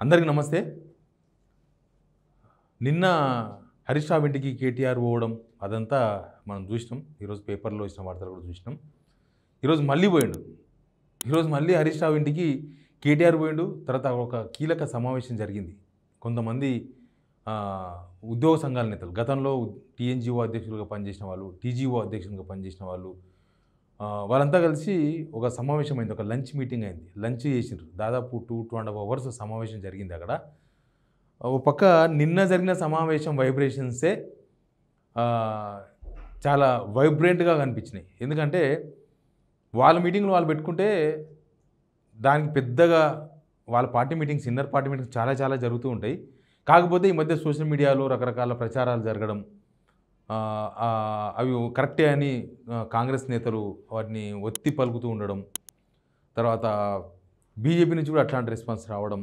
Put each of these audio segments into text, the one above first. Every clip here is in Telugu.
అందరికీ నమస్తే. నిన్న హరీష్ రావు ఇంటికి కేటీఆర్ పోవడం అదంతా మనం చూసినాం. ఈరోజు పేపర్లో వచ్చిన వార్తలు కూడా చూసినాం. ఈరోజు మళ్ళీ పోయిండు. ఈరోజు మళ్ళీ హరీష్ రావు ఇంటికి కేటీఆర్ పోయిండు. తర్వాత ఒక కీలక సమావేశం జరిగింది. కొంతమంది ఉద్యోగ సంఘాల నేతలు, గతంలో టీఎన్జిఓ అధ్యక్షులుగా పనిచేసిన వాళ్ళు, టీజీఓ అధ్యక్షులుగా పనిచేసిన వాళ్ళు, వాళ్ళంతా కలిసి ఒక సమావేశం అయింది. ఒక లంచ్ మీటింగ్ అయింది. లంచ్ చేసిండ్రు. దాదాపు 2.5 అవర్స్ సమావేశం జరిగింది అక్కడ. ఒక పక్క నిన్న జరిగిన సమావేశం వైబ్రేషన్సే చాలా వైబ్రెంట్గా కనిపించినాయి. ఎందుకంటే వాళ్ళ మీటింగ్లు వాళ్ళు పెట్టుకుంటే దానికి పెద్దగా వాళ్ళ party meetings, inner party meetings చాలా చాలా జరుగుతూ ఉంటాయి. కాకపోతే ఈ మధ్య సోషల్ మీడియాలో రకరకాల ప్రచారాలు జరగడం, అవి కరెక్టే అని కాంగ్రెస్ నేతలు వాటిని ఒత్తి పలుకుతూ ఉండడం, తర్వాత బీజేపీ నుంచి కూడా అట్లాంటి రెస్పాన్స్ రావడం,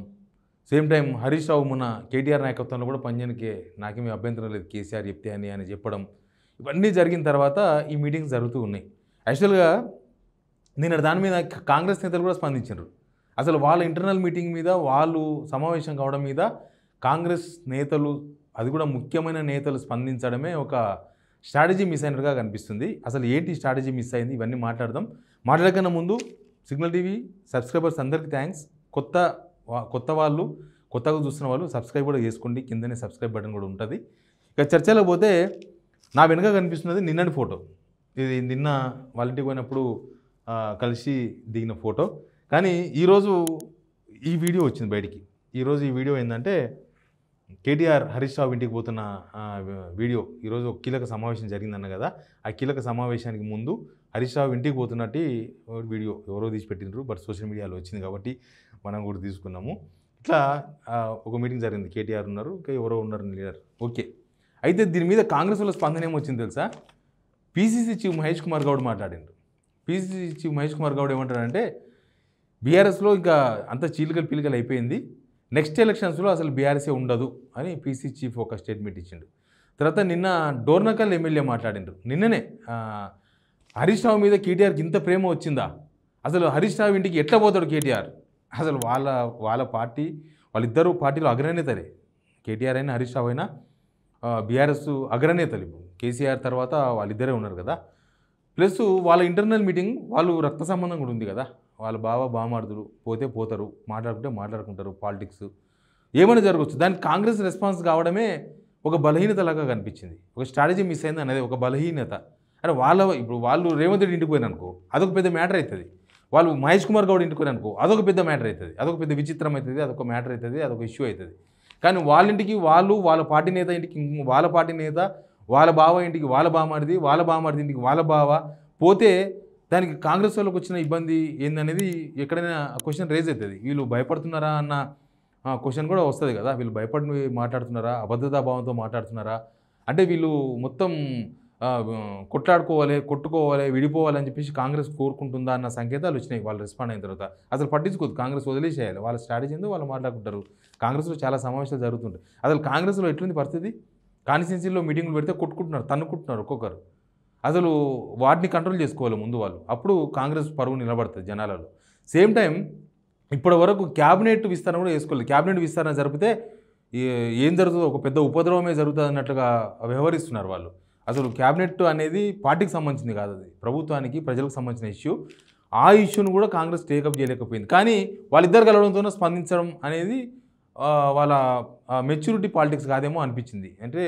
సేమ్ టైం హరీష్ రావు మొన్న కేటీఆర్ నాయకత్వంలో కూడా పనిచేయడానికి నాకేమీ అభ్యంతరం లేదు కేసీఆర్ చెప్తే అని చెప్పడం, ఇవన్నీ జరిగిన తర్వాత ఈ మీటింగ్స్ జరుగుతూ ఉన్నాయి. యాక్చువల్గా నిన్న దాని మీద కాంగ్రెస్ నేతలు కూడా స్పందించారు. అసలు వాళ్ళ ఇంటర్నల్ మీటింగ్ మీద, వాళ్ళు సమావేశం కావడం మీద కాంగ్రెస్ నేతలు, అది కూడా ముఖ్యమైన నేతలు స్పందించడమే ఒక స్ట్రాటజీ మిస్ అయినట్టుగా కనిపిస్తుంది. అసలు ఏంటి స్ట్రాటజీ మిస్ అయింది, ఇవన్నీ మాట్లాడకన్నా ముందు సిగ్నల్ టీవీ సబ్స్క్రైబర్స్ అందరికీ థ్యాంక్స్. కొత్త వాళ్ళు, కొత్తగా చూస్తున్న వాళ్ళు సబ్స్క్రైబ్ కూడా చేసుకోండి. కిందనే సబ్స్క్రైబ్ బటన్ కూడా ఉంటుంది. ఇక చర్చలో పోతే నా వెనుక కనిపిస్తున్నది నిన్నటి ఫోటో. ఇది నిన్న వాళ్ళ ఇంటికి పోయినప్పుడు కలిసి దిగిన ఫోటో. కానీ ఈరోజు ఈ వీడియో వచ్చింది బయటికి. ఈరోజు ఈ వీడియో ఏంటంటే కేటీఆర్ హరీష్ రావు ఇంటికి పోతున్న వీడియో. ఈరోజు ఒక కీలక సమావేశం జరిగిందన్న కదా, ఆ కీలక సమావేశానికి ముందు హరీష్ రావు ఇంటికి పోతున్నట్టు వీడియో ఎవరో తీసి పెట్టినారు. బట్ సోషల్ మీడియాలో వచ్చింది కాబట్టి మనం కూడా తీసుకున్నాము. ఇట్లా ఒక మీటింగ్ జరిగింది. కేటీఆర్ ఉన్నారు, ఇంకా ఎవరో ఉన్నారు లీడర్. ఓకే, అయితే దీని మీద కాంగ్రెస్ వాళ్ళ స్పందన ఏమొచ్చింది తెలుసా? పీసీసీ చీఫ్ మహేష్ కుమార్ గౌడ్ మాట్లాడిండ్రు. పీసీసీ చీఫ్ మహేష్ కుమార్ గౌడ్ ఏమంటారంటే, బీఆర్ఎస్లో ఇంకా అంత చీలికలు అయిపోయింది, నెక్స్ట్ ఎలక్షన్స్లో అసలు బీఆర్ఎస్ఏ ఉండదు అని పీసీ చీఫ్ ఒక స్టేట్మెంట్ ఇచ్చిండు. తర్వాత నిన్న డోర్నకల్ ఎమ్మెల్యే మాట్లాడిండ్రు. నిన్ననే హరీష్ రావు మీద కేటీఆర్కి ఇంత ప్రేమ వచ్చిందా, అసలు హరీష్ రావు ఇంటికి ఎట్లా పోతాడు కేటీఆర్, అసలు వాళ్ళ పార్టీ, వాళ్ళిద్దరూ పార్టీలో అగ్రనేతలే. కేటీఆర్ అయినా హరీష్ రావు అయినా బీఆర్ఎస్ అగ్రనేతలు. ఇప్పుడు కేసీఆర్ తర్వాత వాళ్ళిద్దరే ఉన్నారు కదా. ప్లస్ వాళ్ళ ఇంటర్నల్ మీటింగ్, వాళ్ళు రక్త సంబంధం కూడా ఉంది కదా, వాళ్ళ బామార్దులు పోతే పోతారు, మాట్లాడుకుంటే మాట్లాడుకుంటారు, పాలిటిక్స్ ఏమైనా జరగవచ్చు. దానికి కాంగ్రెస్ రెస్పాన్స్ కావడమే ఒక బలహీనతలాగా కనిపించింది. ఒక స్ట్రాటజీ మిస్ అయింది అనేది ఒక బలహీనత. అంటే ఇప్పుడు వాళ్ళు రేవంత్ రెడ్డి ఇంటికి పోయిన అనుకో, అదొక పెద్ద మ్యాటర్ అవుతుంది. వాళ్ళు మహేష్ కుమార్ గౌడ్ ఇంటికి పోయిన అనుకో, అదొక పెద్ద మ్యాటర్ అవుతుంది, అదొక పెద్ద విచిత్రం అవుతుంది, అదొక మ్యాటర్ అవుతుంది, అదొక ఇష్యూ అవుతుంది. కానీ వాళ్ళ ఇంటికి వాళ్ళ పార్టీ నేత ఇంటికి వాళ్ళ పార్టీ నేత, వాళ్ళ బావ ఇంటికి వాళ్ళ బామారిది, వాళ్ళ బామారిది ఇంటికి వాళ్ళ బావ పోతే దానికి కాంగ్రెస్ వాళ్ళకి వచ్చిన ఇబ్బంది ఏందనేది ఎక్కడైనా క్వశ్చన్ రేజ్ అవుతుంది. వీళ్ళు భయపడుతున్నారా అన్న క్వశ్చన్ కూడా వస్తుంది కదా. వీళ్ళు భయపడి మాట్లాడుతున్నారా, అబద్ధతా భావంతో మాట్లాడుతున్నారా, అంటే వీళ్ళు మొత్తం కొట్టుకోవాలి, విడిపోవాలి అని చెప్పేసి కాంగ్రెస్ కోరుకుంటుందా అన్న సంకేతాలు వచ్చినాయి వాళ్ళు రెస్పాండ్ అయిన తర్వాత. అసలు పట్టించుకోదు, కాంగ్రెస్ వదిలేసేయాలి, వాళ్ళ స్ట్రాటజీ ఏందో వాళ్ళు మాట్లాడుకుంటారు. కాంగ్రెస్లో చాలా సమావేశాలు జరుగుతుంటాయి. అసలు కాంగ్రెస్లో ఎట్లుంది పరిస్థితి, కాన్స్టిట్యున్సీలో మీటింగ్లు పెడితే కొట్టుకుంటున్నారు, తన్నుకుంటున్నారు ఒక్కొక్కరు. అసలు వాటిని కంట్రోల్ చేసుకోవాలి ముందు వాళ్ళు, అప్పుడు కాంగ్రెస్ పరువు నిలబడుతుంది జనాలలో. సేమ్ టైం ఇప్పటి వరకు క్యాబినెట్ విస్తరణ కూడా చేసుకోలేదు. క్యాబినెట్ విస్తరణ జరిపితే ఏం జరుగుతుందో, ఒక పెద్ద ఉపద్రవమే జరుగుతుంది అన్నట్లుగా వ్యవహరిస్తున్నారు వాళ్ళు. అసలు క్యాబినెట్ అనేది పార్టీకి సంబంధించింది కాదు, అది ప్రభుత్వానికి, ప్రజలకు సంబంధించిన ఇష్యూ. ఆ ఇష్యూను కూడా కాంగ్రెస్ టేకప్ చేయలేకపోయింది. కానీ వాళ్ళిద్దరు కలవడంతోనే స్పందించడం అనేది వాళ్ళ మెచ్యూరిటీ పాలిటిక్స్ కాదేమో అనిపించింది. అంటే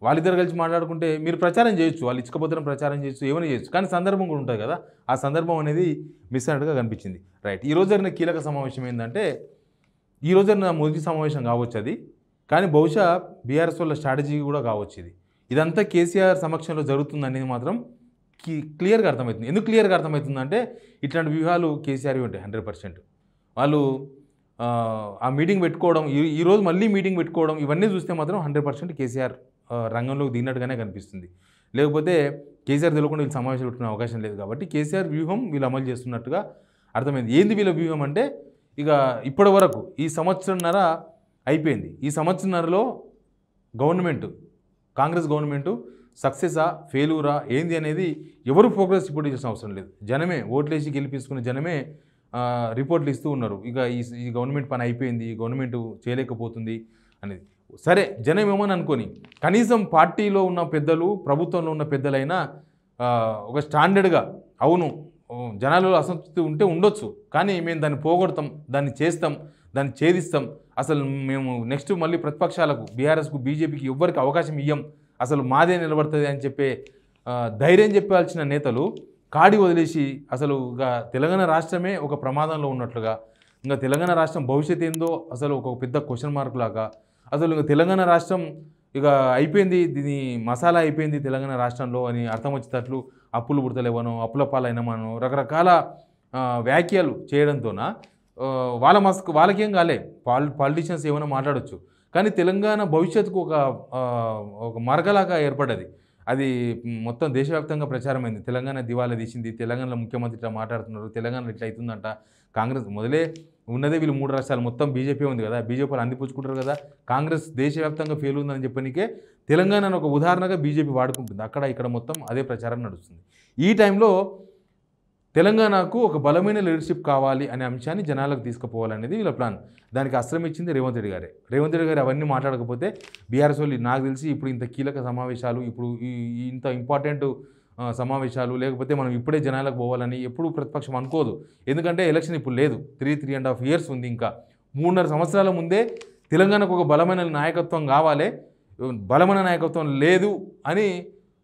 వాళ్ళిద్దరు కలిసి మాట్లాడుకుంటే మీరు ప్రచారం చేయొచ్చు, వాళ్ళు ఇచ్చకపోతే ప్రచారం చేయొచ్చు, ఏమైనా చేయొచ్చు, కానీ సందర్భం కూడా ఉంటుంది కదా, ఆ సందర్భం అనేది మిస్ అయినట్టుగా కనిపించింది. రైట్, ఈరోజు జరిగిన కీలక సమావేశం ఏంటంటే, ఈరోజు జరిగిన మొదటి సమావేశం కావచ్చు అది, కానీ బహుశా బీఆర్ఎస్ వాళ్ళ స్ట్రాటజీ కూడా కావచ్చు ఇది. ఇదంతా కేసీఆర్ సమక్షంలో జరుగుతుంది అనేది మాత్రం క్లియర్గా అర్థమవుతుంది. ఎందుకు క్లియర్గా అర్థమవుతుందంటే, ఇట్లాంటి వ్యూహాలు కేసీఆర్ ఉంటాయి 100%. వాళ్ళు ఆ మీటింగ్ పెట్టుకోవడం, ఈరోజు మళ్ళీ మీటింగ్ పెట్టుకోవడం, ఇవన్నీ చూస్తే మాత్రం 100% కేసీఆర్ రంగంలోకి దిగినట్టుగానే కనిపిస్తుంది. లేకపోతే కేసీఆర్ తెలియకుండా వీళ్ళు సమావేశాలు పెట్టుకునే అవకాశం లేదు. కాబట్టి కేసీఆర్ వ్యూహం వీళ్ళు అమలు చేస్తున్నట్టుగా అర్థమైంది. ఏంది వీళ్ళ వ్యూహం అంటే, ఇక ఇప్పటి వరకు ఈ సంవత్సరంన్నర అయిపోయింది. ఈ సంవత్సరంన్నరలో కాంగ్రెస్ గవర్నమెంటు సక్సెసా ఫెయిల్యూరా ఏంది అనేది ఎవరు ప్రోగ్రెస్ రిపోర్ట్ చేసిన అవసరం లేదు. జనమే ఓట్లేసి గెలిపించుకున్న జనమే రిపోర్ట్లు ఇస్తూ ఉన్నారు. ఇక ఈ గవర్నమెంట్ పని అయిపోయింది, ఈ గవర్నమెంట్ చేయలేకపోతుంది అనేది. సరే జనం ఏమని అనుకొని కనీసం పార్టీలో ఉన్న పెద్దలు, ప్రభుత్వంలో ఉన్న పెద్దలైనా ఒక స్టాండర్డ్గా అవును జనాలలో అసంతృప్తి ఉంటే ఉండొచ్చు, కానీ మేము దాన్ని పోగొడతాం, దాన్ని చేస్తాం, దాన్ని ఛేదిస్తాం, అసలు మేము నెక్స్ట్ మళ్ళీ ప్రతిపక్షాలకు బీఆర్ఎస్కు బీజేపీకి ఎవ్వరికి అవకాశం ఇయ్యం, అసలు మాదే నిలబడుతుంది అని చెప్పే ధైర్యం చెప్పాల్సిన నేతలు కాడి వదిలేసి అసలు ఇక తెలంగాణ రాష్ట్రమే ఒక ప్రమాదంలో ఉన్నట్లుగా, ఇంకా తెలంగాణ రాష్ట్రం భవిష్యత్తు ఏందో అసలు ఒక పెద్ద క్వశ్చన్ మార్క్ లాగా, అసలు ఇంకా తెలంగాణ రాష్ట్రం ఇక అయిపోయింది, దీని మసాలా అయిపోయింది తెలంగాణ రాష్ట్రంలో అని అర్థం వచ్చేటట్లు అప్పులు పుడతలేవనో, అప్పుల పాలైనమనో రకరకాల వ్యాఖ్యలు చేయడంతోన వాళ్ళకేం కాలే, పాలిటీషియన్స్ ఏమైనా మాట్లాడవచ్చు, కానీ తెలంగాణ భవిష్యత్తుకు ఒక మరకలాగా ఏర్పడ్డది. అది మొత్తం దేశవ్యాప్తంగా ప్రచారమైంది. తెలంగాణ దివాలా తీసింది, తెలంగాణలో ముఖ్యమంత్రి ఇట్లా మాట్లాడుతున్నారు, తెలంగాణలో ఇట్లా అవుతుందంట. కాంగ్రెస్ మొదలే ఉన్నదే వీళ్ళు 3 రాష్ట్రాలు, మొత్తం బీజేపీ ఉంది కదా, బీజేపీలు అందిపుచ్చుకుంటారు కదా, కాంగ్రెస్ దేశవ్యాప్తంగా ఫెయిల్ ఉందని చెప్పనికే తెలంగాణను ఒక ఉదాహరణగా బీజేపీ వాడుకుంటుంది. అక్కడ ఇక్కడ మొత్తం అదే ప్రచారం నడుస్తుంది. ఈ టైంలో తెలంగాణకు ఒక బలమైన లీడర్షిప్ కావాలి అనే అంశాన్ని జనాలకు తీసుకుపోవాలనేది వీళ్ళ ప్లాన్. దానికి అస్త్రం ఇచ్చింది రేవంత్ రెడ్డి గారే. రేవంత్ రెడ్డి గారు అవన్నీ మాట్లాడకపోతే బీఆర్ఎస్ వాళ్ళు నాకు తెలిసి ఇప్పుడు ఇంత కీలక సమావేశాలు, ఇప్పుడు ఇంత ఇంపార్టెంట్ సమావేశాలు లేకపోతే మనం ఇప్పుడే జనాలకు పోవాలని ఎప్పుడు ప్రతిపక్షం అనుకోదు. ఎందుకంటే ఎలక్షన్ ఇప్పుడు లేదు, 3.5 years ఉంది, ఇంకా 3.5 సంవత్సరాల ముందే తెలంగాణకు ఒక బలమైన నాయకత్వం కావాలి, బలమైన నాయకత్వం లేదు అని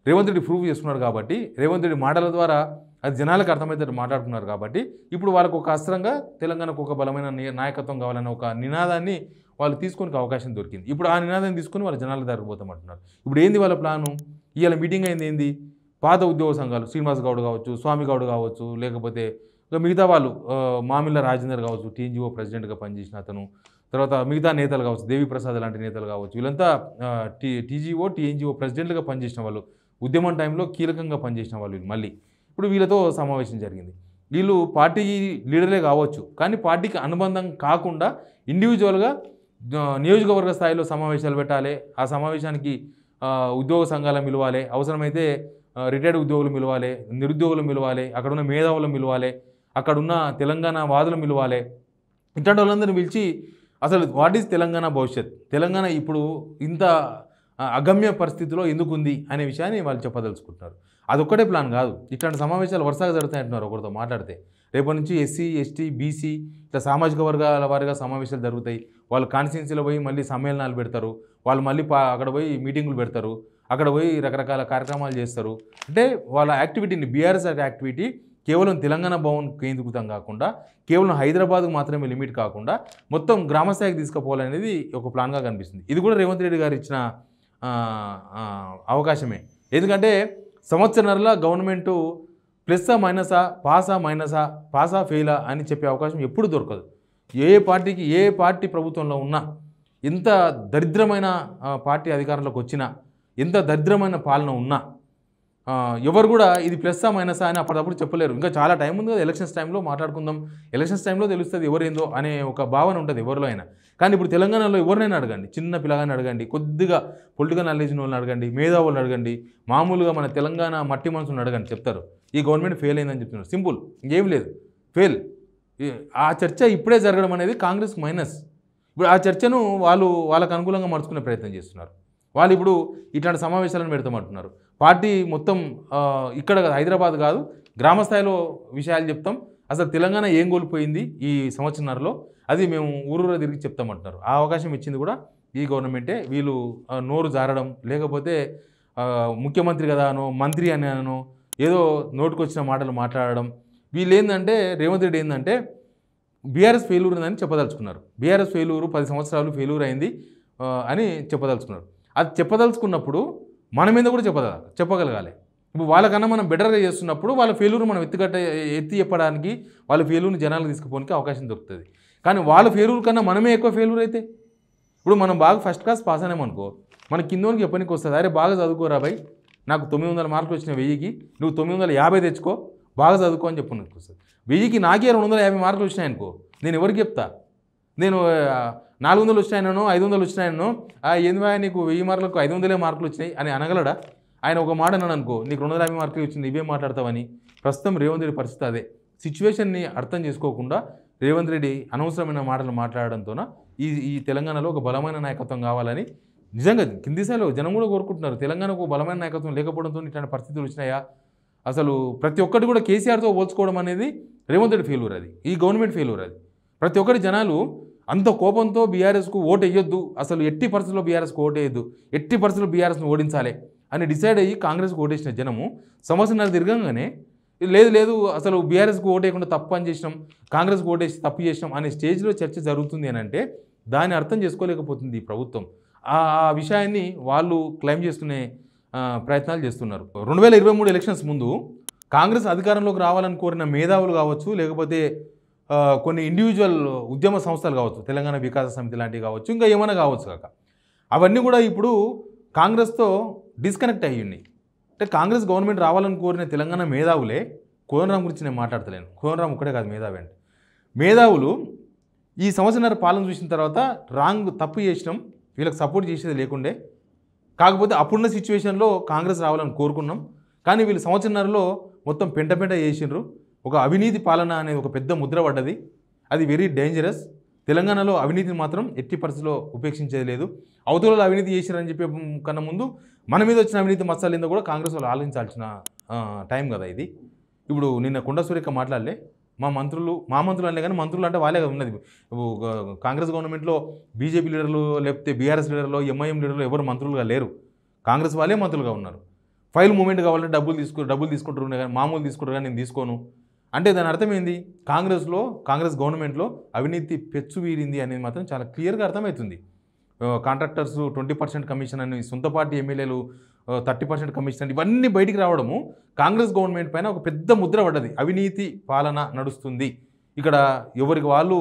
రేవంత్ రెడ్డి ప్రూవ్ చేస్తున్నారు. కాబట్టి రేవంత్ రెడ్డి మాటల ద్వారా అది జనాలకు అర్థమైతే మాట్లాడుతున్నారు. కాబట్టి ఇప్పుడు వాళ్ళకు ఒక అస్త్రంగా తెలంగాణకు ఒక బలమైన నాయకత్వం కావాలన్న ఒక నినాదాన్ని వాళ్ళు తీసుకొని అవకాశం దొరికింది. ఇప్పుడు ఆ నినాదాన్ని తీసుకొని వాళ్ళ జనాలకు దారిపోతామంటున్నారు. ఇప్పుడు ఏంది వాళ్ళ ప్లాను? ఇవాళ మీటింగ్ అయింది ఏంది? పాత ఉద్యోగ సంఘాలు శ్రీనివాస్ గౌడ్ కావచ్చు, స్వామి గౌడ్ కావచ్చు, లేకపోతే మిగతా వాళ్ళు మామిళ్ళ రాజేందర్ కావచ్చు, టీఎన్జిఓ ప్రెసిడెంట్గా పనిచేసిన అతను, తర్వాత మిగతా నేతలు కావచ్చు, దేవిప్రసాద్ లాంటి నేతలు కావచ్చు, వీళ్ళంతా టీఎన్జిఓ ప్రెసిడెంట్గా పనిచేసిన వాళ్ళు, ఉద్యమం టైంలో కీలకంగా పనిచేసిన వాళ్ళు. మళ్ళీ ఇప్పుడు వీళ్ళతో సమావేశం జరిగింది. వీళ్ళు పార్టీ లీడర్లే కావచ్చు, కానీ పార్టీకి అనుబంధం కాకుండా ఇండివిజువల్గా నియోజకవర్గ స్థాయిలో సమావేశాలు పెట్టాలి. ఆ సమావేశానికి ఉద్యోగ సంఘాలను పిలవాలి, అవసరమైతే రిటైర్డ్ ఉద్యోగులు పిలవాలి, నిరుద్యోగులు పిలవాలి, అక్కడున్న మేధావులను పిలవాలి, అక్కడున్న తెలంగాణ వాదులు పిలవాలి. ఇట్లాంటి వాళ్ళందరినీ పిలిచి అసలు వాట్ ఈజ్ తెలంగాణ భవిష్యత్, తెలంగాణ ఇప్పుడు ఇంత అగమ్య పరిస్థితిలో ఎందుకుంది అనే విషయాన్ని వాళ్ళు చెప్పదలుచుకుంటున్నారు. అదొక్కటే ప్లాన్ కాదు, ఇట్లాంటి సమావేశాలు వరుసగా జరుగుతాయంటున్నారు. ఒకరితో మాట్లాడితే రేపటి నుంచి ఎస్సీ, ఎస్టీ, బీసీ ఇట్లా సామాజిక వర్గాల వారిగా సమావేశాలు జరుగుతాయి. వాళ్ళు కాన్స్టిట్యున్సీలో పోయి మళ్ళీ సమ్మేళనాలు పెడతారు, వాళ్ళు మళ్ళీ అక్కడ పోయి మీటింగులు పెడతారు, అక్కడ పోయి రకరకాల కార్యక్రమాలు చేస్తారు. అంటే వాళ్ళ యాక్టివిటీని బీఆర్ఎస్ యాక్టివిటీ కేవలం తెలంగాణ భవన్ కేంద్రీకృతం కాకుండా, కేవలం హైదరాబాద్కు మాత్రమే లిమిట్ కాకుండా మొత్తం గ్రామస్థాయికి తీసుకుపోవాలనేది ఒక ప్లాన్గా కనిపిస్తుంది. ఇది కూడా రేవంత్ రెడ్డి గారు ఇచ్చిన అవకాశమే. ఎందుకంటే సంవత్సరాల గవర్నమెంటు ప్లస్సా మైనసా, పాసా ఫెయిలా అని చెప్పే అవకాశం ఎప్పుడు దొరకదు. ఏ పార్టీ ప్రభుత్వంలో ఉన్నా, ఎంత దరిద్రమైన పార్టీ అధికారంలోకి వచ్చినా, ఎంత దరిద్రమైన పాలన ఉన్నా ఎవరు కూడా ఇది ప్లస్సా మైనసా అని అప్పటికప్పుడు చెప్పలేరు. ఇంకా చాలా టైం ఉంది కదా, ఎలక్షన్స్ టైంలో మాట్లాడుకుందాం, ఎలక్షన్స్ టైంలో తెలుస్తుంది ఎవరేందో అనే ఒక భావన ఉంటుంది ఎవరిలో అయినా. కానీ ఇప్పుడు తెలంగాణలో ఎవరినైనా అడగండి, చిన్న పిల్లగాని అడగండి, కొద్దిగా పొలిటికల్ నాలెడ్జ్ వాళ్ళని అడగండి, మేధావులను అడగండి, మామూలుగా మన తెలంగాణ మట్టి మనసులను అడగండి, చెప్తారు ఈ గవర్నమెంట్ ఫెయిల్ అయిందని చెప్తున్నారు. సింపుల్, ఇంకేం లేదు, ఫెయిల్. ఆ చర్చ ఇప్పుడే జరగడం అనేది కాంగ్రెస్ మైనస్. ఇప్పుడు ఆ చర్చను వాళ్ళకు అనుకూలంగా మర్చుకునే ప్రయత్నం చేస్తున్నారు. వాళ్ళు ఇప్పుడు ఇట్లాంటి సమావేశాలను పెడతామంటున్నారు. పార్టీ మొత్తం ఇక్కడ హైదరాబాద్ కాదు, గ్రామ స్థాయిలో విషయాలు చెప్తాం, అసలు తెలంగాణ ఏం కోల్పోయింది ఈ సంవత్సరంలో అది మేము ఊరూరా తిరిగి చెప్తామంటున్నారు. ఆ అవకాశం ఇచ్చింది కూడా ఈ గవర్నమెంటే. వీళ్ళు నోరు జారడం, లేకపోతే ముఖ్యమంత్రి కదా అనో, మంత్రి అని అనో, ఏదో నోటుకొచ్చిన మాటలు మాట్లాడడం. వీళ్ళు ఏంటంటే రేవంత్ రెడ్డి ఏంటంటే బీఆర్ఎస్ ఫెయిల్యూర్ ఉందని చెప్పదలుచుకున్నారు. బీఆర్ఎస్ ఫెయిల్యూరు 10 సంవత్సరాలు ఫెయిల్యూర్ అయింది అని చెప్పదలుచుకున్నారు. అది చెప్పదలుచుకున్నప్పుడు మన మీద కూడా చెప్పగలగాలి. ఇప్పుడు వాళ్ళకన్నా మనం బెటర్గా చేస్తున్నప్పుడు వాళ్ళ ఫెయిల్యూర్ మనం ఎత్తి చెప్పడానికి, వాళ్ళ ఫెయిల్యూర్ని జనాలకు తీసుకుపోవడానికి అవకాశం దొరుకుతుంది. కానీ వాళ్ళ ఫెయిల్యూర్ కన్నా మనమే ఎక్కువ ఫెయిల్యూర్ అయితే, ఇప్పుడు మనం బాగా ఫస్ట్ క్లాస్ పాస్ అయినామనుకో, మన కిందోనికి చెప్పనికి వస్తుంది, అరే బాగా చదువుకోరా భయ్, నాకు 900 మార్కులు వచ్చిన 1000కి నువ్వు 950 తెచ్చుకో, బాగా చదువుకో అని చెప్పడానికి వస్తుంది. 1000కి నాకే 250 మార్కులు వచ్చినాయనుకో, నేను ఎవరికి చెప్తా? నేను 400 వచ్చినాయనో 500 వచ్చినాయనో, ఏంది నీకు 1000 మార్కులకు 500 మార్కులు వచ్చినాయి అని అనగలడా? ఆయన ఒక మాట అన్నాడు అనుకో, నీకు 250 మార్కులు వచ్చింది, ఇవే మాట్లాడతావని. ప్రస్తుతం రేవంత్ రెడ్డి పరిస్థితి అదే. సిచ్యువేషన్ని అర్థం చేసుకోకుండా రేవంత్ రెడ్డి అనవసరమైన మాటలు మాట్లాడడంతోన ఈ తెలంగాణలో ఒక బలమైన నాయకత్వం కావాలని నిజంగా కింది స్థాయిలో జనం కూడా కోరుకుంటున్నారు. తెలంగాణకు బలమైన నాయకత్వం లేకపోవడంతో ఇట్లాంటి పరిస్థితులు వచ్చినాయా? అసలు ప్రతి ఒక్కటి కూడా కేసీఆర్తో పోల్చుకోవడం అనేది రేవంత్ రెడ్డి ఫెయిల్యూర్, అది ఈ గవర్నమెంట్ ఫెయిల్యూర్. అది ప్రతి ఒక్కటి జనాలు అంత కోపంతో బీఆర్ఎస్కు ఓటు వేయొద్దు, అసలు ఎట్టి పరిస్థితుల్లో బీఆర్ఎస్కు ఓటు వేయొద్దు, ఎట్టి పరిస్థితుల్లో బీఆర్ఎస్ను ఓడించాలి అని డిసైడ్ అయ్యి కాంగ్రెస్కు ఓటేసిన జనము సంవత్సరాలు తిరగంగానే లేదు అసలు బీఆర్ఎస్కు ఓటేయకుండా తప్పు అని చేసినాం, కాంగ్రెస్కు ఓటేసి తప్పు చేసినాం అనే స్టేజ్లో చర్చ జరుగుతుంది అని అంటే దాన్ని అర్థం చేసుకోలేకపోతుంది ఈ ప్రభుత్వం. ఆ విషయాన్ని వాళ్ళు క్లెయిమ్ చేసుకునే ప్రయత్నాలు చేస్తున్నారు. 2023 ఎలక్షన్స్ ముందు కాంగ్రెస్ అధికారంలోకి రావాలని కోరిన మేధావులు కావచ్చు, లేకపోతే కొన్ని ఇండివిజువల్ ఉద్యమ సంస్థలు కావచ్చు, తెలంగాణ వికాస సమితి లాంటివి కావచ్చు, ఇంకా ఏమైనా కావచ్చు కాక, అవన్నీ కూడా ఇప్పుడు కాంగ్రెస్తో డిస్కనెక్ట్ అయ్యి ఉన్నాయి. అంటే కాంగ్రెస్ గవర్నమెంట్ రావాలని కోరిన తెలంగాణ మేధావులే, కోనరాం గురించి నేను మాట్లాడతలేను, కోనరాం ఒక్కడే కాదు మేధావి అంటే, మేధావులు ఈ సంవత్సరాల పాలన చూసిన తర్వాత తప్పు చేసినాం, వీళ్ళకి సపోర్ట్ చేసేది లేకుండే, కాకపోతే అప్పుడున్న సిచ్యువేషన్లో కాంగ్రెస్ రావాలని కోరుకున్నాం, కానీ వీళ్ళు సంవత్సరాలలో మొత్తం పెంట చేసిండ్రు, ఒక అవినీతి పాలన అనేది ఒక పెద్ద ముద్ర పడ్డది, అది వెరీ డేంజరస్. తెలంగాణలో అవినీతిని మాత్రం ఎట్టి పరిస్థితిలో ఉపేక్షించేది లేదు. అవతలలో అవినీతి చేసిరని చెప్పే కన్నా ముందు మన మీద వచ్చిన అవినీతి మసాలేందో కూడా కాంగ్రెస్ వాళ్ళు ఆలోచించాల్సిన టైం కదా ఇది. ఇప్పుడు నిన్న కొండ సురేఖ మాట్లాడలే, మా మంత్రులు అనే కానీ మంత్రులు అంటే వాళ్ళే ఉన్నది. కాంగ్రెస్ గవర్నమెంట్లో బీజేపీ లీడర్లు లేకపోతే బీఆర్ఎస్ లీడర్లు ఎంఐఎం లీడర్లు ఎవరు మంత్రులుగా లేరు, కాంగ్రెస్ వాళ్ళే మంత్రులుగా ఉన్నారు. ఫైల్ మూమెంట్ కావాలంటే డబ్బులు తీసుకుంటారు కానీ మామూలు తీసుకుంటారు కానీ నేను తీసుకోను అంటే దాని అర్థం ఏంది? కాంగ్రెస్ గవర్నమెంట్లో అవినీతి పెచ్చు వీరింది అనేది మాత్రం చాలా క్లియర్గా అర్థమవుతుంది. కాంట్రాక్టర్స్ 20% కమిషన్ అని, సొంత పార్టీ ఎమ్మెల్యేలు 30% కమిషన్ అని, ఇవన్నీ బయటికి రావడము కాంగ్రెస్ గవర్నమెంట్ పైన ఒక పెద్ద ముద్ర పడ్డది. అవినీతి పాలన నడుస్తుంది ఇక్కడ, ఎవరికి వాళ్ళు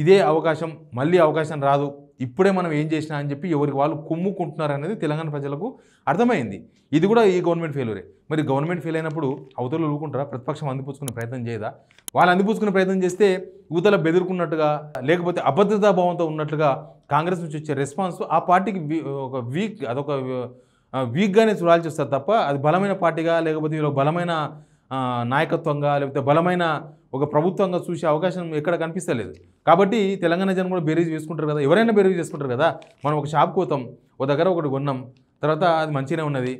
ఇదే అవకాశం, మళ్ళీ అవకాశం రాదు, ఇప్పుడే మనం ఏం చేసినా అని చెప్పి ఎవరికి వాళ్ళు కుమ్ముకుంటున్నారు అనేది తెలంగాణ ప్రజలకు అర్థమైంది. ఇది కూడా ఈ గవర్నమెంట్ ఫెయిల్యూరే. మరి గవర్నమెంట్ ఫెయిల్ అయినప్పుడు అవతలు ఊరుకుంటారా? ప్రతిపక్షం అందిపుచ్చుకునే ప్రయత్నం చేయదా? వాళ్ళు అందిపుచ్చుకునే ప్రయత్నం చేస్తే యువతల బెదురుకున్నట్టుగా లేకపోతే అభద్రతా భావంతో ఉన్నట్లుగా కాంగ్రెస్ నుంచి వచ్చే రెస్పాన్స్ ఆ పార్టీకి ఒక వీక్గానే చూడాల్సి వస్తారు తప్ప అది బలమైన పార్టీగా లేకపోతే వీళ్ళు బలమైన నాయకత్వంగా లేకపోతే బలమైన ఒక ప్రభుత్వంగా చూసే అవకాశం ఎక్కడ కనిపిస్తలేదు. కాబట్టి తెలంగాణ జనం కూడా బేరీజ్ చేసుకుంటారు కదా, ఎవరైనా బేరీజ్ చేసుకుంటారు కదా. మనం ఒక షాప్కి పోతాం, ఒక దగ్గర ఒకటి కొన్నాం, తర్వాత అది మంచిగానే ఉన్నది,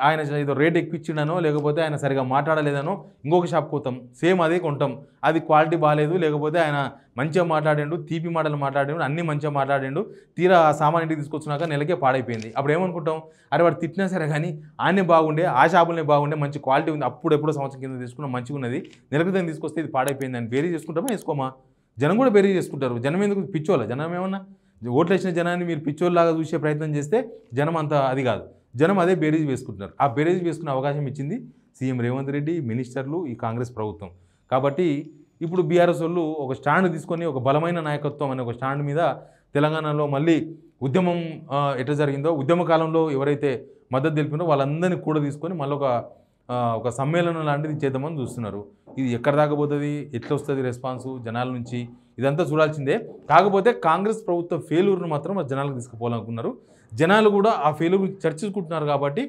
ఆయన ఏదో రేట్ ఎక్కిచ్చిండనో లేకపోతే ఆయన సరిగా మాట్లాడలేదనో ఇంకొక షాప్కి పోతాం, సేమ్ అదే కొంటాం, అది క్వాలిటీ బాగాలేదు, లేకపోతే ఆయన మంచిగా మాట్లాడిండు, తీపి మాటలు మాట్లాడిండు, అన్నీ మంచిగా మాట్లాడిండు, తీరా ఆ సామాన్ ఇంటికి తీసుకొచ్చినాక నెలకే పాడైపోయింది. అప్పుడు ఏమనుకుంటాం, అరే వాడు తిట్టినా సరే కానీ ఆయనే బాగుండే, ఆ షాపులనే బాగుండే, మంచి క్వాలిటీ ఉంది, అప్పుడెప్పుడో సంవత్సరం కింద తీసుకున్నాం మంచిగా ఉన్నది, నెలకు దాన్ని తీసుకొస్తే ఇది పాడైపోయింది అని బేరీ చేసుకుంటామా వేసుకోమా? జనం కూడా బేరీ చేసుకుంటారు. జనం ఎందుకు పిచ్చోళ్ళ? జనం ఏమన్నా ఓట్లు వేసిన జనాన్ని మీరు పిచ్చోళ్ళలాగా చూసే ప్రయత్నం చేస్తే జనం అంత అది కాదు, జనం అదే బేరీజ్ వేసుకుంటున్నారు. ఆ బేరీజ్ వేసుకునే అవకాశం ఇచ్చింది సీఎం రేవంత్ రెడ్డి, మినిస్టర్లు, ఈ కాంగ్రెస్ ప్రభుత్వం. కాబట్టి ఇప్పుడు బీఆర్ఎస్ వాళ్ళు ఒక స్టాండ్ తీసుకొని ఒక బలమైన నాయకత్వం అనే ఒక స్టాండ్ మీద తెలంగాణలో మళ్ళీ ఉద్యమం ఎట్లా జరిగిందో, ఉద్యమ కాలంలో ఎవరైతే మద్దతు తెలిపినో వాళ్ళందరినీ కూడా తీసుకొని మళ్ళీ ఒక సమ్మేళనం లాంటిది చేద్దామని చూస్తున్నారు. ఇది ఎక్కడ దాకా పోతుంది, ఎట్లా వస్తుంది రెస్పాన్సు జనాల నుంచి, ఇదంతా చూడాల్సిందే. కాకపోతే కాంగ్రెస్ ప్రభుత్వ ఫెయిల్యూర్ను మాత్రం జనాలకు తీసుకుపోవాలనుకున్నారు. జనాలు కూడా ఆ ఫెయిల్యూర్ చర్చించుకుంటున్నారు. కాబట్టి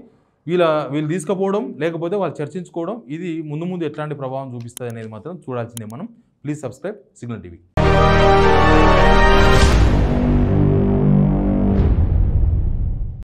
వీళ్ళు తీసుకుపోవడం లేకపోతే వాళ్ళు చర్చించుకోవడం ఇది ముందు ఎట్లాంటి ప్రభావం చూపిస్తుంది అనేది మాత్రం చూడాల్సిందే మనం. Please subscribe signal TV.